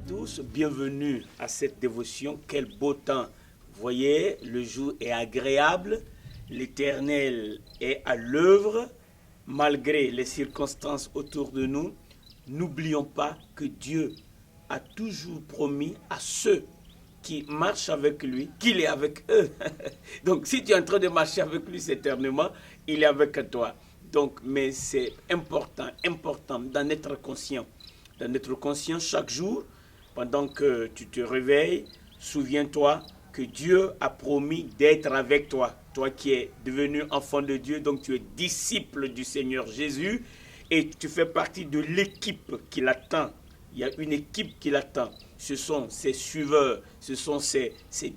tous, bienvenue à cette dévotion. Quel beau temps! Vous voyez, le jour est agréable, l'Éternel est à l'œuvre, malgré les circonstances autour de nous. N'oublions pas que Dieu a toujours promis à ceux qui marchent avec lui qu'il est avec eux. Donc, si tu es en train de marcher avec lui éternellement, il est avec toi. Donc, mais c'est important d'en être conscient. D'en être conscient chaque jour, pendant que tu te réveilles, souviens-toi que Dieu a promis d'être avec toi. Toi qui es devenu enfant de Dieu, donc tu es disciple du Seigneur Jésus et tu fais partie de l'équipe qui l'attend. Il y a une équipe qui l'attend. Ce sont ses suiveurs, ce sont ses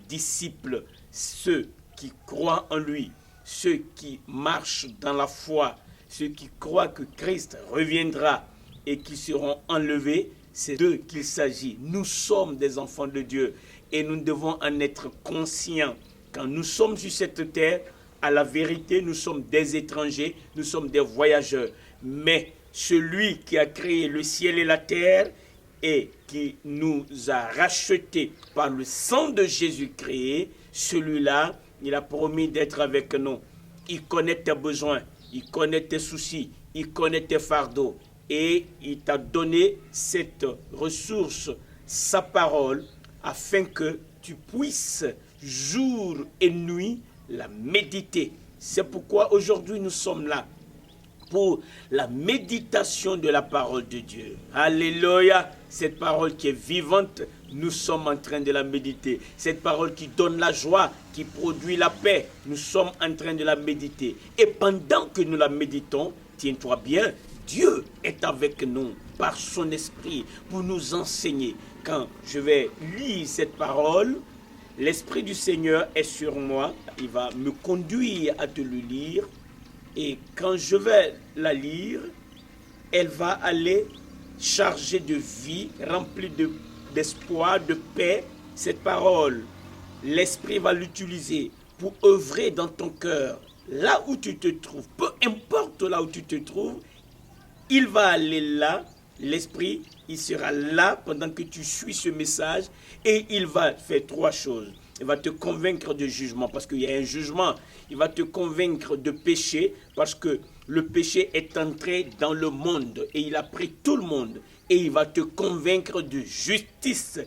disciples, ceux qui croient en lui, ceux qui marchent dans la foi, ceux qui croient que Christ reviendra et qui seront enlevés. C'est d'eux qu'il s'agit. Nous sommes des enfants de Dieu et nous devons en être conscients. Quand nous sommes sur cette terre, à la vérité, nous sommes des étrangers, nous sommes des voyageurs. Mais celui qui a créé le ciel et la terre et qui nous a rachetés par le sang de Jésus-Christ, celui-là, il a promis d'être avec nous. Il connaît tes besoins, il connaît tes soucis, il connaît tes fardeaux. Et il t'a donné cette ressource, sa parole, afin que tu puisses, jour et nuit, la méditer. C'est pourquoi aujourd'hui nous sommes là, pour la méditation de la parole de Dieu. Alléluia! Cette parole qui est vivante, nous sommes en train de la méditer. Cette parole qui donne la joie, qui produit la paix, nous sommes en train de la méditer. Et pendant que nous la méditons, tiens-toi bien, Dieu est avec nous par son esprit pour nous enseigner. Quand je vais lire cette parole, l'esprit du Seigneur est sur moi. Il va me conduire à te le lire. Et quand je vais la lire, elle va aller chargée de vie, remplie d'espoir, de paix. Cette parole, l'esprit va l'utiliser pour œuvrer dans ton cœur. Là où tu te trouves, peu importe là où tu te trouves, il va aller là, l'esprit, il sera là pendant que tu suis ce message et il va faire trois choses. Il va te convaincre de jugement parce qu'il y a un jugement. Il va te convaincre de péché parce que le péché est entré dans le monde et il a pris tout le monde. Et il va te convaincre de justice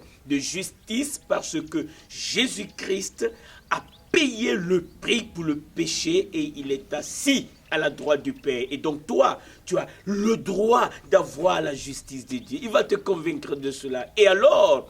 parce que Jésus-Christ a payé le prix pour le péché et il est assis à la droite du Père. Et donc toi, tu as le droit d'avoir la justice de Dieu. Il va te convaincre de cela. Et alors,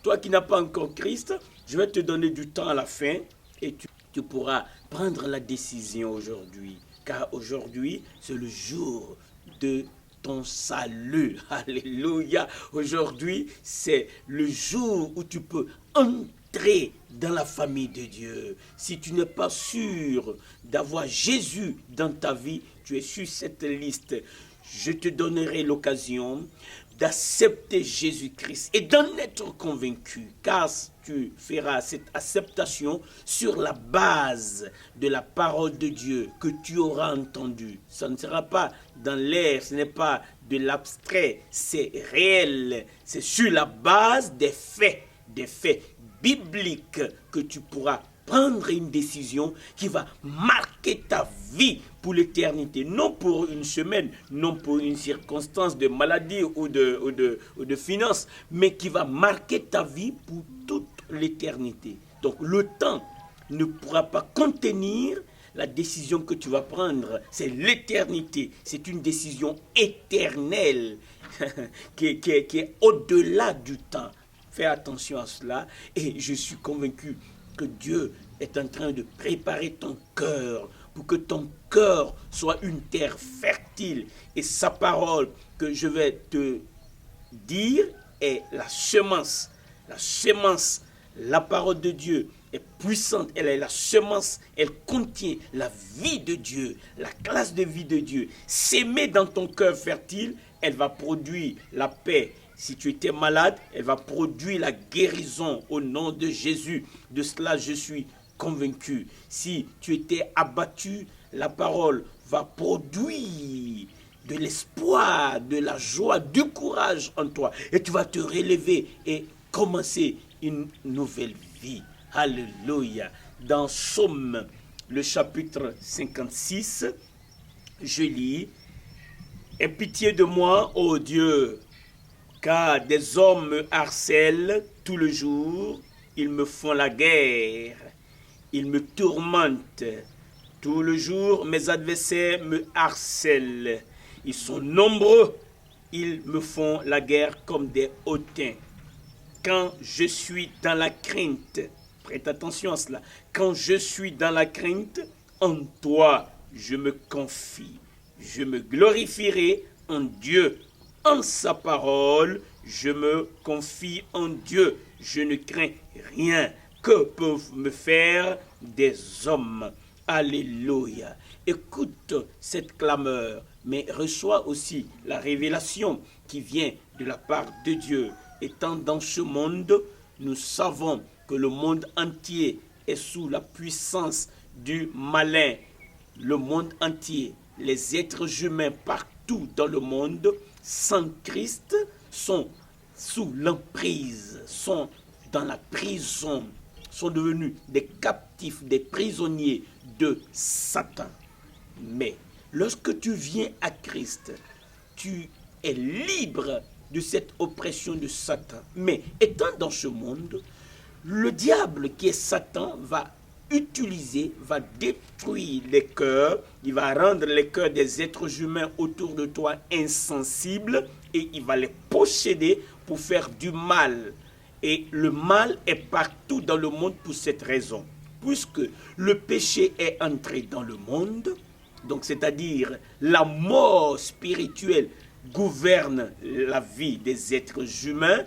toi qui n'as pas encore Christ, je vais te donner du temps à la fin et tu pourras prendre la décision aujourd'hui. Car aujourd'hui, c'est le jour de ton salut. Alléluia. Aujourd'hui, c'est le jour où tu peux entrer dans la famille de Dieu. Si tu n'es pas sûr d'avoir Jésus dans ta vie, tu es sur cette liste. Je te donnerai l'occasion d'accepter Jésus-Christ et d'en être convaincu, car tu feras cette acceptation sur la base de la parole de Dieu que tu auras entendue. Ça ne sera pas dans l'air, ce n'est pas de l'abstrait, c'est réel, c'est sur la base des faits bibliques que tu pourras prendre une décision qui va marquer ta vie pour l'éternité, non pour une semaine, non pour une circonstance de maladie ou de finance, mais qui va marquer ta vie pour toute l'éternité. Donc le temps ne pourra pas contenir la décision que tu vas prendre. C'est l'éternité, c'est une décision éternelle qui est au-delà du temps. Fais attention à cela et je suis convaincu que Dieu est en train de préparer ton cœur pour que ton cœur soit une terre fertile. Et sa parole que je vais te dire est la semence. La semence, la parole de Dieu est puissante. Elle est la semence, elle contient la vie de Dieu, la classe de vie de Dieu. S'aimer dans ton cœur fertile, elle va produire la paix. Si tu étais malade, elle va produire la guérison au nom de Jésus. De cela, je suis convaincu. Si tu étais abattu, la parole va produire de l'espoir, de la joie, du courage en toi. Et tu vas te relever et commencer une nouvelle vie. Alléluia. Dans Psaume, le chapitre 56, je lis, « Aie pitié de moi, ô Dieu, car des hommes me harcèlent tout le jour, ils me font la guerre, ils me tourmentent. Tout le jour, mes adversaires me harcèlent. Ils sont nombreux, ils me font la guerre comme des hautains. Quand je suis dans la crainte, prête attention à cela, quand je suis dans la crainte, en toi je me confie. Je me glorifierai en Dieu. En sa parole, je me confie en Dieu. Je ne crains rien. Que peuvent me faire des hommes? Alléluia. Écoute cette clameur, mais reçois aussi la révélation qui vient de la part de Dieu. Étant dans ce monde, nous savons que le monde entier est sous la puissance du malin. Le monde entier, les êtres humains partout dans le monde, sans Christ, sont sous l'emprise, sont dans la prison, sont devenus des captifs, des prisonniers de Satan. Mais lorsque tu viens à Christ, tu es libre de cette oppression de Satan. Mais étant dans ce monde, le diable qui est Satan va utiliser, va détruire les cœurs, il va rendre les cœurs des êtres humains autour de toi insensibles et il va les posséder pour faire du mal. Et le mal est partout dans le monde pour cette raison. Puisque le péché est entré dans le monde, donc c'est-à-dire la mort spirituelle gouverne la vie des êtres humains,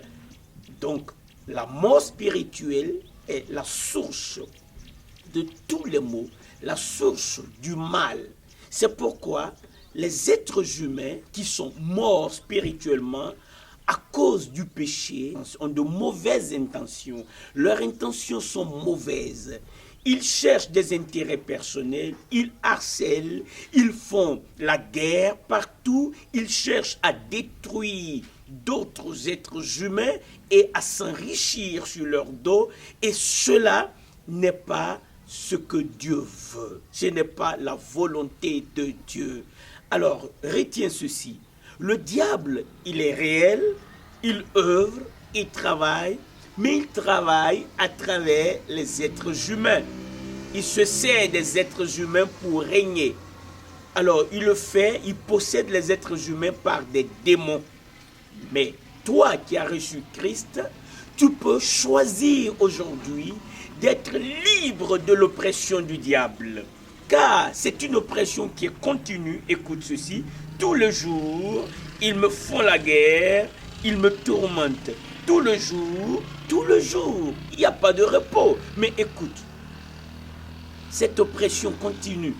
donc la mort spirituelle est la source de tous les maux, la source du mal. C'est pourquoi les êtres humains qui sont morts spirituellement à cause du péché ont de mauvaises intentions. Leurs intentions sont mauvaises. Ils cherchent des intérêts personnels, ils harcèlent, ils font la guerre partout, ils cherchent à détruire d'autres êtres humains et à s'enrichir sur leur dos. Et cela n'est pas ce que Dieu veut. Ce n'est pas la volonté de Dieu. Alors, retiens ceci. Le diable, il est réel, il œuvre, il travaille, mais il travaille à travers les êtres humains. Il se sert des êtres humains pour régner. Alors, il le fait, il possède les êtres humains par des démons. Mais toi qui as reçu Christ, tu peux choisir aujourd'hui d'être libre de l'oppression du diable. Car c'est une oppression qui est continue, écoute ceci, tout le jour, ils me font la guerre, ils me tourmentent. Tout le jour, il n'y a pas de repos. Mais écoute, cette oppression continue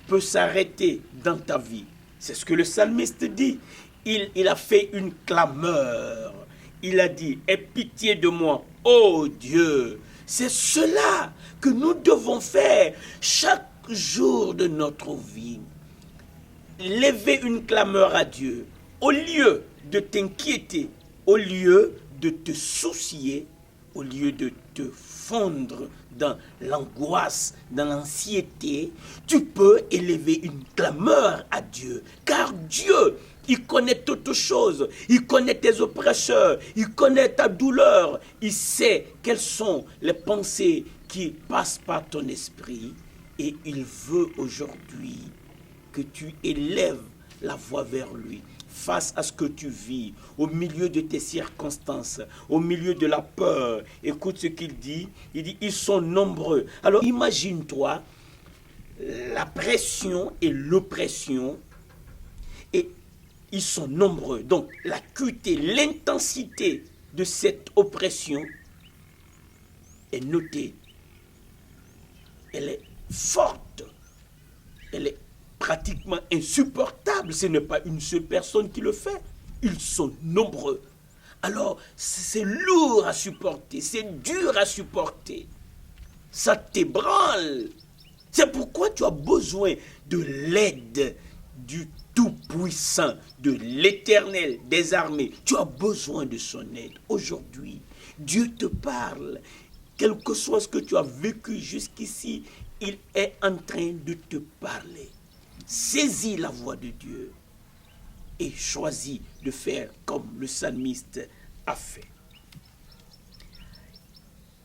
peut s'arrêter dans ta vie. C'est ce que le psalmiste dit. Il a fait une clameur. Il a dit, aie pitié de moi, ô Dieu. C'est cela que nous devons faire chaque jour de notre vie. Lever une clameur à Dieu. Au lieu de t'inquiéter, au lieu de te soucier, au lieu de te fondre dans l'angoisse, dans l'anxiété, tu peux élever une clameur à Dieu. Car Dieu, il connaît toutes choses. Il connaît tes oppresseurs. Il connaît ta douleur. Il sait quelles sont les pensées qui passent par ton esprit. Et il veut aujourd'hui que tu élèves la voix vers lui. Face à ce que tu vis, au milieu de tes circonstances, au milieu de la peur. Écoute ce qu'il dit. Il dit, ils sont nombreux. Alors imagine-toi la pression et l'oppression. Et ils sont nombreux. Donc l'acuité, l'intensité de cette oppression est notée. Elle est forte. Elle est pratiquement insupportable. Ce n'est pas une seule personne qui le fait. Ils sont nombreux. Alors, c'est lourd à supporter, c'est dur à supporter. Ça t'ébranle. C'est pourquoi tu as besoin de l'aide du Tout-Puissant, de l'Éternel des armées. Tu as besoin de son aide. Aujourd'hui, Dieu te parle. Quel que soit ce que tu as vécu jusqu'ici, il est en train de te parler. Saisis la voix de Dieu et choisis de faire comme le psalmiste a fait.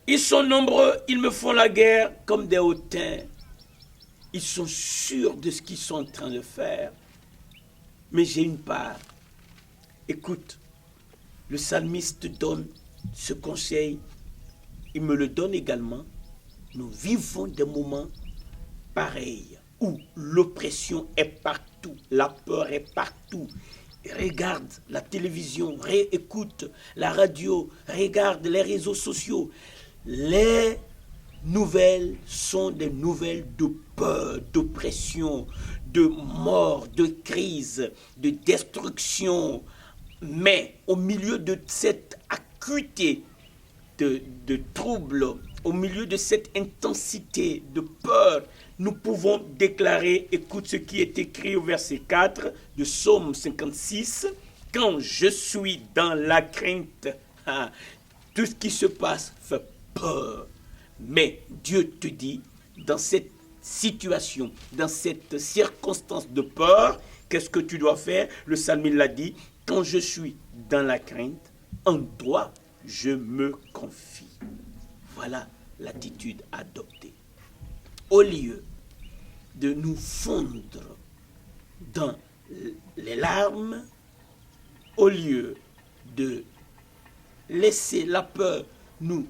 Ils sont nombreux, ils me font la guerre comme des hautains. Ils sont sûrs de ce qu'ils sont en train de faire. Mais j'ai une part. Écoute, le psalmiste donne ce conseil. Il me le donne également. Nous vivons des moments pareils où l'oppression est partout, la peur est partout. Regarde la télévision, réécoute la radio, regarde les réseaux sociaux. Les nouvelles sont des nouvelles de peur, d'oppression, de mort, de crise, de destruction. Mais au milieu de cette acuité de troubles, au milieu de cette intensité de peur, nous pouvons déclarer, écoute ce qui est écrit au verset 4 de Psaume 56, « Quand je suis dans la crainte, tout ce qui se passe fait peur. » Mais Dieu te dit, dans cette situation, dans cette circonstance de peur, qu'est-ce que tu dois faire? Le psalmiste l'a dit, « Quand je suis dans la crainte, en toi, je me confie. » Voilà l'attitude adoptée. Au lieu de nous fondre dans les larmes, au lieu de laisser la peur nous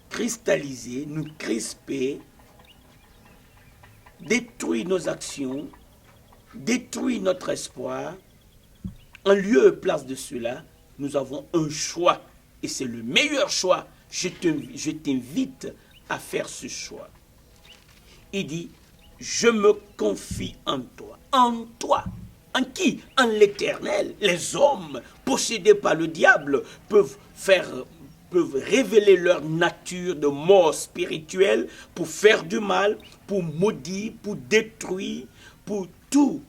cristalliser, nous crisper, détruire nos actions, détruire notre espoir, en lieu et place de cela, nous avons un choix. Et c'est le meilleur choix. Je t'invite à faire ce choix. Il dit, je me confie en toi. En toi. En qui? En l'Éternel. Les hommes possédés par le diable peuvent révéler leur nature de mort spirituelle pour faire du mal, pour maudire, pour détruire, pour tout,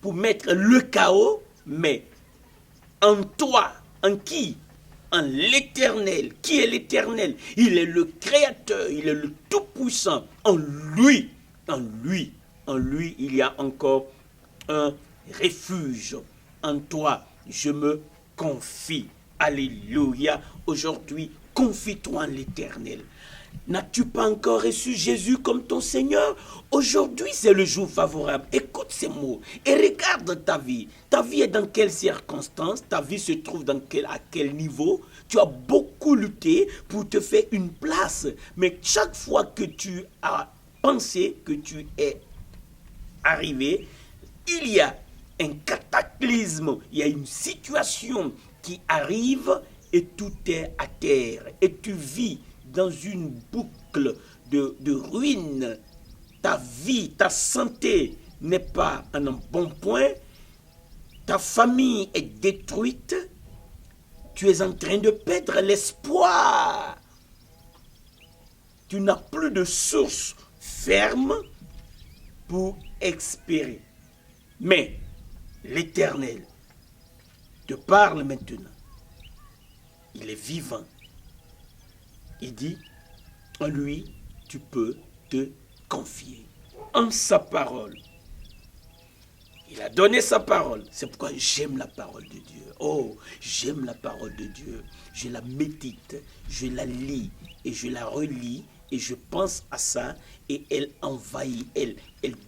pour mettre le chaos. Mais en toi, en qui? En l'Éternel. Qui est l'Éternel? Il est le Créateur, il est le Tout-Puissant. En lui, il y a encore un refuge. En toi, je me confie. Alléluia. Aujourd'hui, confie-toi en l'Éternel. N'as-tu pas encore reçu Jésus comme ton Seigneur? Aujourd'hui, c'est le jour favorable. Écoute ces mots et regarde ta vie. Ta vie est dans quelles circonstances? Ta vie se trouve à quel niveau? Tu as beaucoup lutté pour te faire une place. Mais chaque fois que tu as pensé que tu es arrivé, il y a un cataclysme, il y a une situation qui arrive et tout est à terre. Et tu vis dans une boucle de ruines. Ta vie, ta santé n'est pas en un bon point. Ta famille est détruite. Tu es en train de perdre l'espoir. Tu n'as plus de source ferme pour espérer. Mais l'Éternel te parle maintenant. Il est vivant. Il dit, en lui, tu peux te confier. En sa parole. Il a donné sa parole. C'est pourquoi j'aime la parole de Dieu. Oh, j'aime la parole de Dieu. Je la médite, je la lis et je la relis et je pense à ça et elle envahit, elle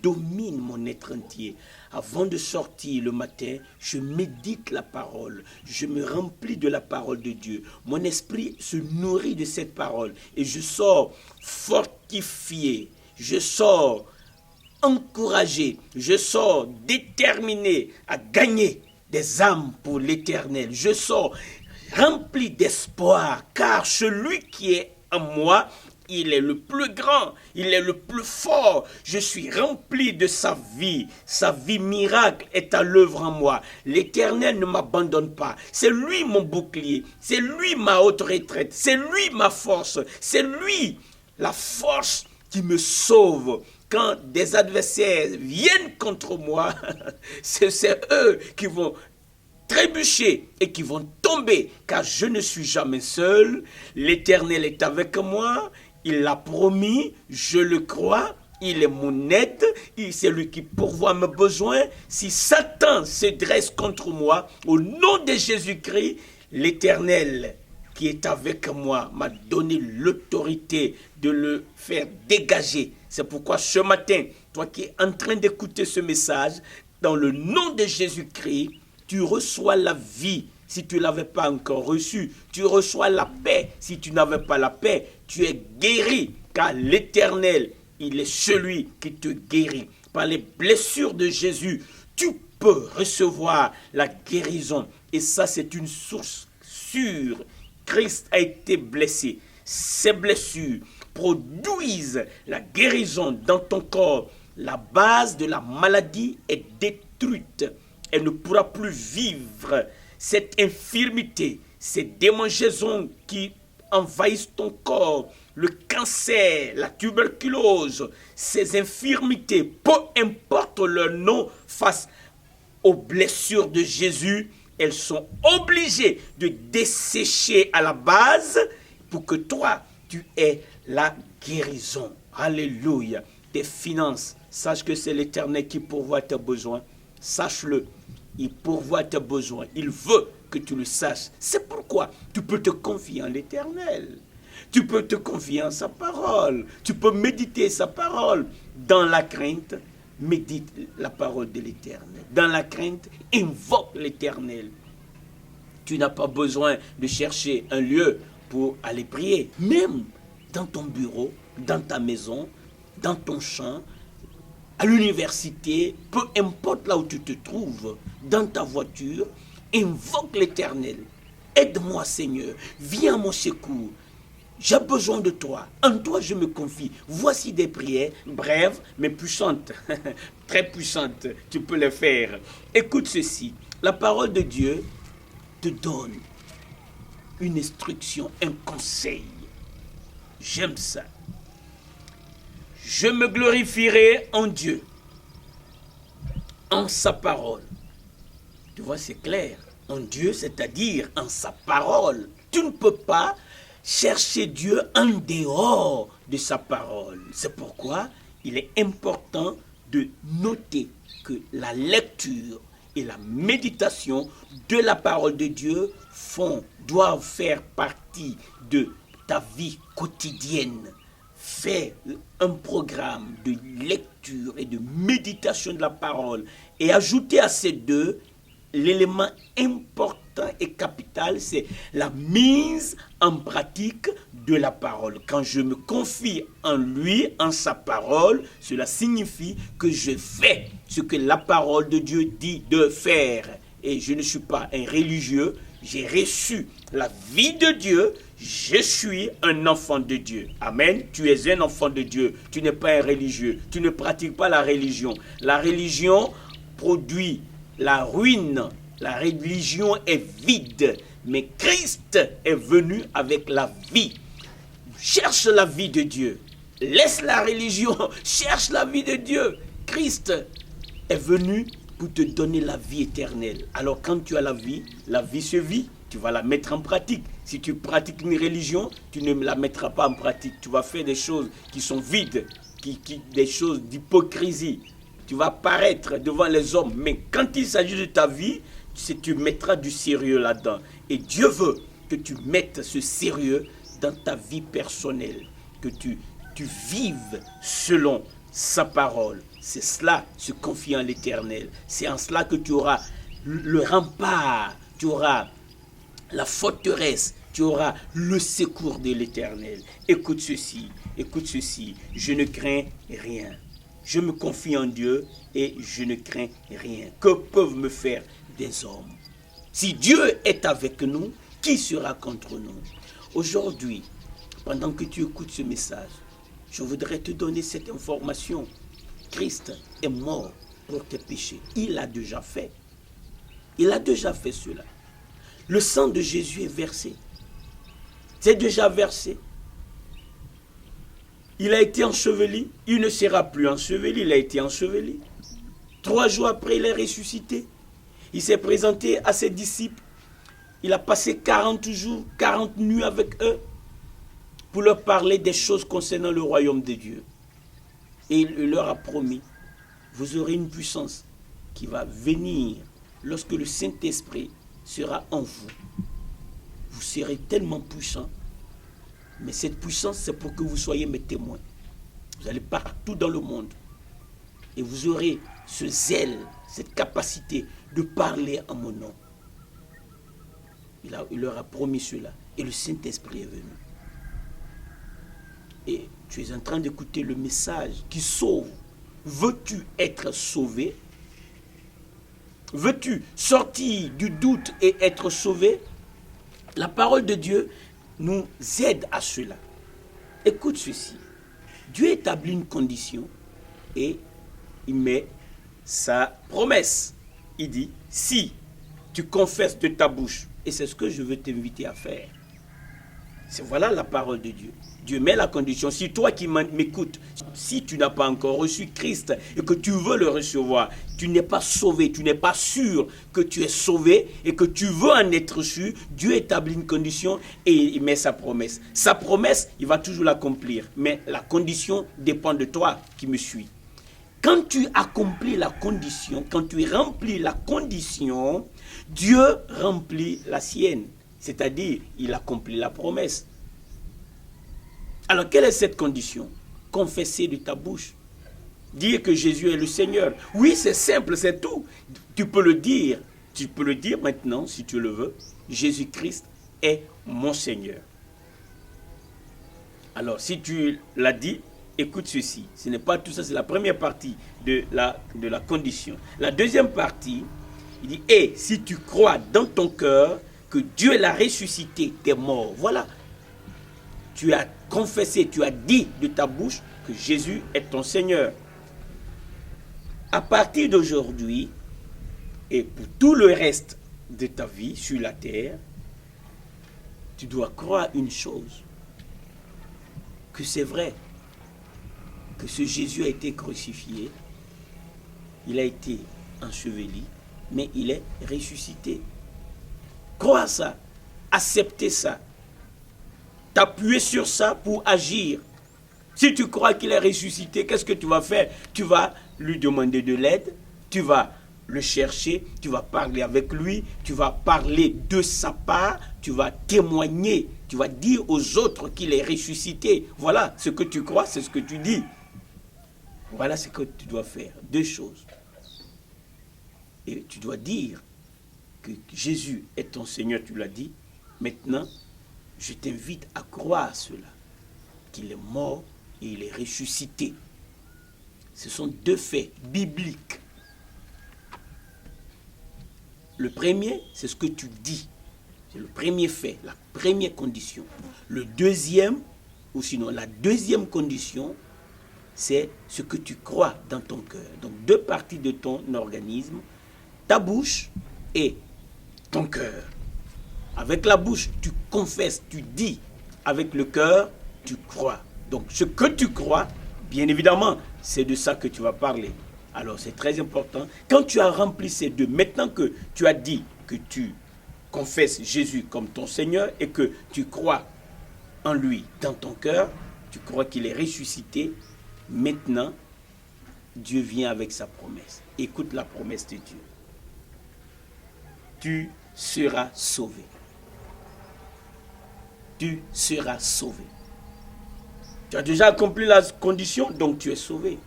domine mon être entier. Avant de sortir le matin, je médite la parole, je me remplis de la parole de Dieu. Mon esprit se nourrit de cette parole et je sors fortifié, je sors encouragé, je sors déterminé à gagner des âmes pour l'Éternel. Je sors rempli d'espoir, car celui qui est en moi, il est le plus grand, il est le plus fort. Je suis rempli de sa vie miracle est à l'œuvre en moi. L'Éternel ne m'abandonne pas. C'est lui mon bouclier, c'est lui ma haute retraite, c'est lui ma force, c'est lui la force qui me sauve. quand des adversaires viennent contre moi, c'est eux qui vont trébucher et qui vont tomber, car je ne suis jamais seul. L'Éternel est avec moi, il l'a promis, je le crois, il est mon aide, c'est lui qui pourvoit mes besoins. Si Satan se dresse contre moi, au nom de Jésus-Christ, l'Éternel qui est avec moi m'a donné l'autorité de le faire dégager. C'est pourquoi ce matin, toi qui es en train d'écouter ce message, dans le nom de Jésus-Christ, tu reçois la vie si tu ne l'avais pas encore reçue. Tu reçois la paix si tu n'avais pas la paix. Tu es guéri, car l'Éternel, il est celui qui te guérit. Par les blessures de Jésus, tu peux recevoir la guérison. Et ça, c'est une source sûre. Christ a été blessé. Ces blessures produisent la guérison dans ton corps. La base de la maladie est détruite. Elle ne pourra plus vivre. Cette infirmité, ces démangeaisons qui envahissent ton corps, le cancer, la tuberculose, ces infirmités, peu importe leur nom, face aux blessures de Jésus, elles sont obligées de dessécher à la base pour que toi, tu aies la guérison. Alléluia. Tes finances, sache que c'est l'Éternel qui pourvoit tes besoins. Sache-le, il pourvoit tes besoins. Il veut que tu le saches. C'est pourquoi tu peux te confier en l'Éternel. Tu peux te confier en sa parole. Tu peux méditer sa parole. Dans la crainte, médite la parole de l'Éternel. Dans la crainte, invoque l'Éternel. Tu n'as pas besoin de chercher un lieu pour aller prier. Même dans ton bureau, dans ta maison, dans ton champ, à l'université, peu importe là où tu te trouves, dans ta voiture, invoque l'Éternel. Aide-moi, Seigneur. Viens à mon secours. J'ai besoin de toi. En toi, je me confie. Voici des prières brèves, mais puissantes. Très puissantes. Tu peux les faire. Écoute ceci. La parole de Dieu te donne une instruction, un conseil. J'aime ça. Je me glorifierai en Dieu, en sa parole. Tu vois, c'est clair. En Dieu, c'est-à-dire en sa parole. Tu ne peux pas chercher Dieu en dehors de sa parole. C'est pourquoi il est important de noter que la lecture et la méditation de la parole de Dieu doivent faire partie de ta vie quotidienne. Fais un programme de lecture et de méditation de la parole et ajouter à ces deux l'élément important et capital, c'est la mise en pratique de la parole. Quand je me confie en lui, en sa parole, cela signifie que je fais ce que la parole de Dieu dit de faire. Et je ne suis pas un religieux, j'ai reçu la vie de Dieu, je suis un enfant de Dieu. Amen. Tu es un enfant de Dieu. Tu n'es pas un religieux. Tu ne pratiques pas la religion. La religion produit la ruine. La religion est vide. Mais Christ est venu avec la vie. Cherche la vie de Dieu. Laisse la religion. Cherche la vie de Dieu. Christ est venu pour te donner la vie éternelle. Alors quand tu as la vie se vit. Tu vas la mettre en pratique. Si tu pratiques une religion, tu ne la mettras pas en pratique. Tu vas faire des choses qui sont vides, des choses d'hypocrisie. Tu vas paraître devant les hommes. Mais quand il s'agit de ta vie, tu mettras du sérieux là-dedans. Et Dieu veut que tu mettes ce sérieux dans ta vie personnelle. Que tu vives selon sa parole. C'est cela, se confier en l'Éternel. C'est en cela que tu auras le rempart. Tu auras la forteresse, tu auras le secours de l'Éternel. Écoute ceci, je ne crains rien. Je me confie en Dieu et je ne crains rien. Que peuvent me faire des hommes? Si Dieu est avec nous, qui sera contre nous? Aujourd'hui, pendant que tu écoutes ce message, je voudrais te donner cette information. Christ est mort pour tes péchés. Il a déjà fait. Il a déjà fait cela. Le sang de Jésus est versé. C'est déjà versé. Il a été enseveli. Il ne sera plus enseveli. Il a été enseveli. 3 jours après, il est ressuscité. Il s'est présenté à ses disciples. Il a passé 40 jours, 40 nuits avec eux pour leur parler des choses concernant le royaume de Dieu. Et il leur a promis, vous aurez une puissance qui va venir lorsque le Saint-Esprit sera en vous. Vous serez tellement puissants, mais cette puissance, c'est pour que vous soyez mes témoins. Vous allez partout dans le monde et vous aurez ce zèle, cette capacité de parler en mon nom. Il leur a promis cela et le Saint-Esprit est venu. Et tu es en train d'écouter le message qui sauve. Veux-tu être sauvé? Veux-tu sortir du doute et être sauvé? La parole de Dieu nous aide à cela. Écoute ceci. Dieu établit une condition et il met sa promesse. Il dit, si tu confesses de ta bouche, et c'est ce que je veux t'inviter à faire. Voilà la parole de Dieu. Dieu met la condition. Si toi qui m'écoutes, si tu n'as pas encore reçu Christ et que tu veux le recevoir, tu n'es pas sauvé, tu n'es pas sûr que tu es sauvé et que tu veux en être sûr, Dieu établit une condition et il met sa promesse. Sa promesse, il va toujours l'accomplir. Mais la condition dépend de toi qui me suis. Quand tu accomplis la condition, quand tu remplis la condition, Dieu remplit la sienne. C'est-à-dire, il accomplit la promesse. Alors, quelle est cette condition? Confesser de ta bouche. Dire que Jésus est le Seigneur. Oui, c'est simple, c'est tout. Tu peux le dire. Tu peux le dire maintenant, si tu le veux. Jésus-Christ est mon Seigneur. Alors, si tu l'as dit, écoute ceci. Ce n'est pas tout ça, c'est la première partie de la condition. La deuxième partie, il dit, et si tu crois dans ton cœur que Dieu l'a ressuscité des morts, voilà. Tu as confessé, tu as dit de ta bouche que Jésus est ton Seigneur. À partir d'aujourd'hui, et pour tout le reste de ta vie sur la terre, tu dois croire une chose, que c'est vrai, que ce Jésus a été crucifié, il a été enseveli, mais il est ressuscité. Crois ça, accepter ça, t'appuyer sur ça pour agir. Si tu crois qu'il est ressuscité, qu'est-ce que tu vas faire? Tu vas lui demander de l'aide, tu vas le chercher, tu vas parler avec lui, tu vas parler de sa part, tu vas témoigner, tu vas dire aux autres qu'il est ressuscité. Voilà ce que tu crois, c'est ce que tu dis. Voilà ce que tu dois faire. 2 choses. Et tu dois dire que Jésus est ton Seigneur, tu l'as dit. Maintenant, je t'invite à croire cela, qu'il est mort et il est ressuscité. Ce sont 2 faits bibliques. Le premier, c'est ce que tu dis. C'est le premier fait, la première condition. Le deuxième, ou sinon la deuxième condition, c'est ce que tu crois dans ton cœur. Donc 2 parties de ton organisme, ta bouche et ton cœur. Avec la bouche, tu confesses, tu dis. Avec le cœur, tu crois. Donc ce que tu crois, bien évidemment, c'est de ça que tu vas parler. Alors c'est très important. Quand tu as rempli ces 2, maintenant que tu as dit que tu confesses Jésus comme ton Seigneur et que tu crois en lui dans ton cœur, tu crois qu'il est ressuscité, maintenant, Dieu vient avec sa promesse. Écoute la promesse de Dieu. Tu seras sauvé. Tu seras sauvé. Tu as déjà accompli la condition, donc tu es sauvé.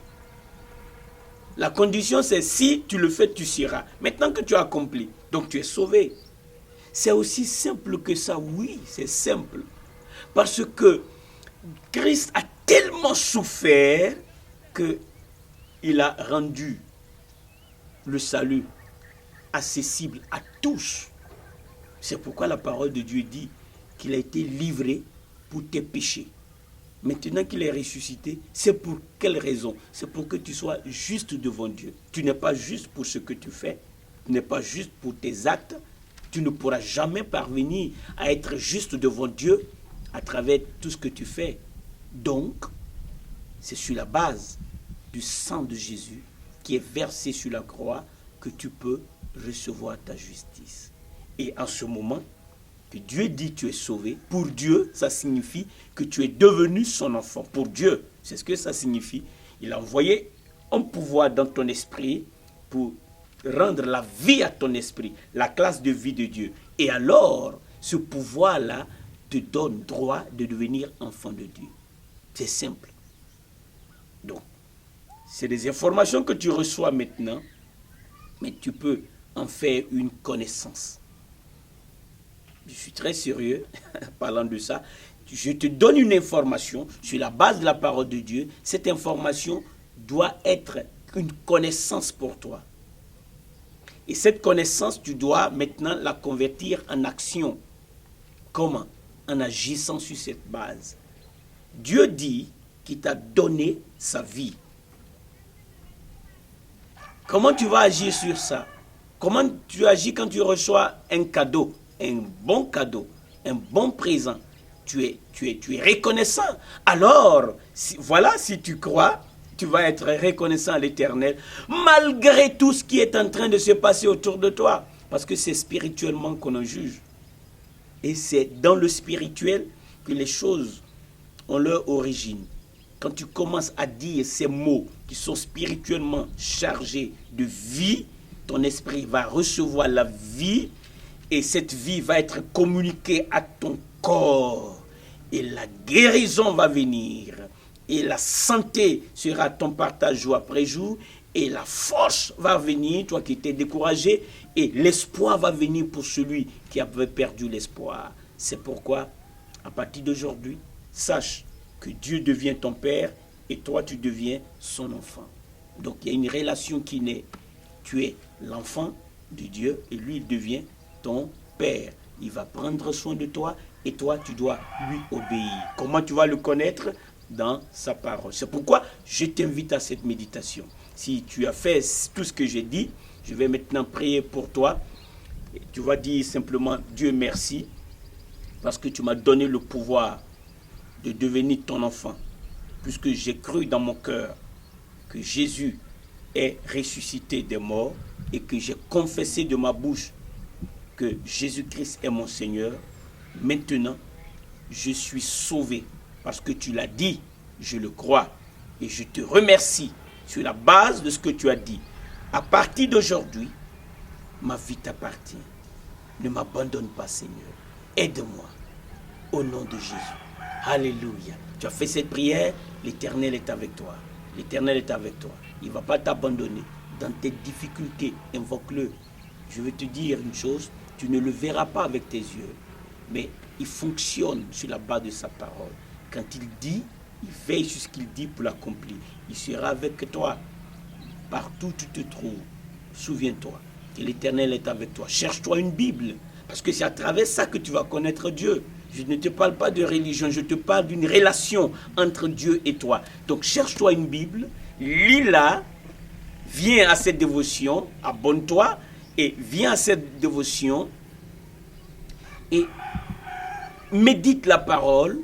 La condition, c'est si tu le fais, tu seras. Maintenant que tu as accompli, donc tu es sauvé. C'est aussi simple que ça, oui, c'est simple. Parce que Christ a tellement souffert qu'il a rendu le salut accessible à tous. C'est pourquoi la parole de Dieu dit qu'il a été livré pour tes péchés. Maintenant qu'il est ressuscité, c'est pour quelle raison? C'est pour que tu sois juste devant Dieu. Tu n'es pas juste pour ce que tu fais, tu n'es pas juste pour tes actes. Tu ne pourras jamais parvenir à être juste devant Dieu à travers tout ce que tu fais. Donc, c'est sur la base du sang de Jésus qui est versé sur la croix que tu peux recevoir ta justice. Et en ce moment, que Dieu dit tu es sauvé, pour Dieu, ça signifie que tu es devenu son enfant. Pour Dieu, c'est ce que ça signifie. Il a envoyé un pouvoir dans ton esprit pour rendre la vie à ton esprit, la classe de vie de Dieu. Et alors, ce pouvoir-là te donne droit de devenir enfant de Dieu. C'est simple. Donc, c'est des informations que tu reçois maintenant, mais tu peux en faire une connaissance. Je suis très sérieux parlant de ça. Je te donne une information sur la base de la parole de Dieu. Cette information doit être une connaissance pour toi. Et cette connaissance, tu dois maintenant la convertir en action. Comment? En agissant sur cette base. Dieu dit qu'il t'a donné sa vie. Comment tu vas agir sur ça? Comment tu agis quand tu reçois un cadeau, un bon présent? Tu es reconnaissant. Alors, si tu crois, tu vas être reconnaissant à l'Éternel, malgré tout ce qui est en train de se passer autour de toi. Parce que c'est spirituellement qu'on en juge. Et c'est dans le spirituel que les choses ont leur origine. Quand tu commences à dire ces mots qui sont spirituellement chargés de vie, ton esprit va recevoir la vie et cette vie va être communiquée à ton corps. Et la guérison va venir. Et la santé sera ton partage jour après jour. Et la force va venir, toi qui étais découragé. Et l'espoir va venir pour celui qui avait perdu l'espoir. C'est pourquoi, à partir d'aujourd'hui, sache que Dieu devient ton Père et toi tu deviens son enfant. Donc il y a une relation qui naît. Tu es l'enfant de Dieu et lui il devient ton Père. Il va prendre soin de toi et toi tu dois lui obéir. Comment tu vas le connaître? Dans sa parole. C'est pourquoi je t'invite à cette méditation. Si tu as fait tout ce que j'ai dit, je vais maintenant prier pour toi. Et tu vas dire simplement Dieu merci parce que tu m'as donné le pouvoir de devenir ton enfant, puisque j'ai cru dans mon cœur que Jésus est ressuscité des morts et que j'ai confessé de ma bouche que Jésus-Christ est mon Seigneur. Maintenant, je suis sauvé parce que tu l'as dit, je le crois et je te remercie sur la base de ce que tu as dit. À partir d'aujourd'hui, ma vie t'appartient. Ne m'abandonne pas, Seigneur. Aide-moi au nom de Jésus. Alléluia. Tu as fait cette prière, l'Éternel est avec toi. L'Éternel est avec toi. Il ne va pas t'abandonner. Dans tes difficultés, invoque-le. Je veux te dire une chose, tu ne le verras pas avec tes yeux, mais il fonctionne sur la base de sa parole. Quand il dit, il veille sur ce qu'il dit pour l'accomplir. Il sera avec toi partout où tu te trouves. Souviens-toi que l'Éternel est avec toi. Cherche-toi une Bible, parce que c'est à travers ça que tu vas connaître Dieu. Je ne te parle pas de religion, je te parle d'une relation entre Dieu et toi. Donc cherche-toi une Bible, lis-la, viens à cette dévotion, abonne-toi et viens à cette dévotion et médite la parole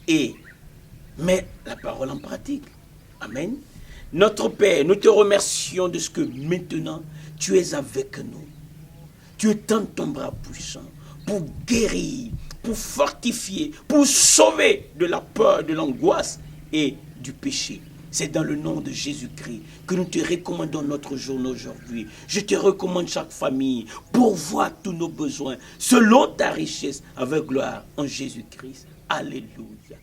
et mets la parole en pratique. Amen. Notre Père, nous te remercions de ce que maintenant tu es avec nous. Tu étends ton bras puissant pour guérir, pour fortifier, pour sauver de la peur, de l'angoisse et du péché. C'est dans le nom de Jésus-Christ que nous te recommandons notre journée aujourd'hui. Je te recommande chaque famille, pourvoir tous nos besoins, selon ta richesse, avec gloire en Jésus-Christ. Alléluia.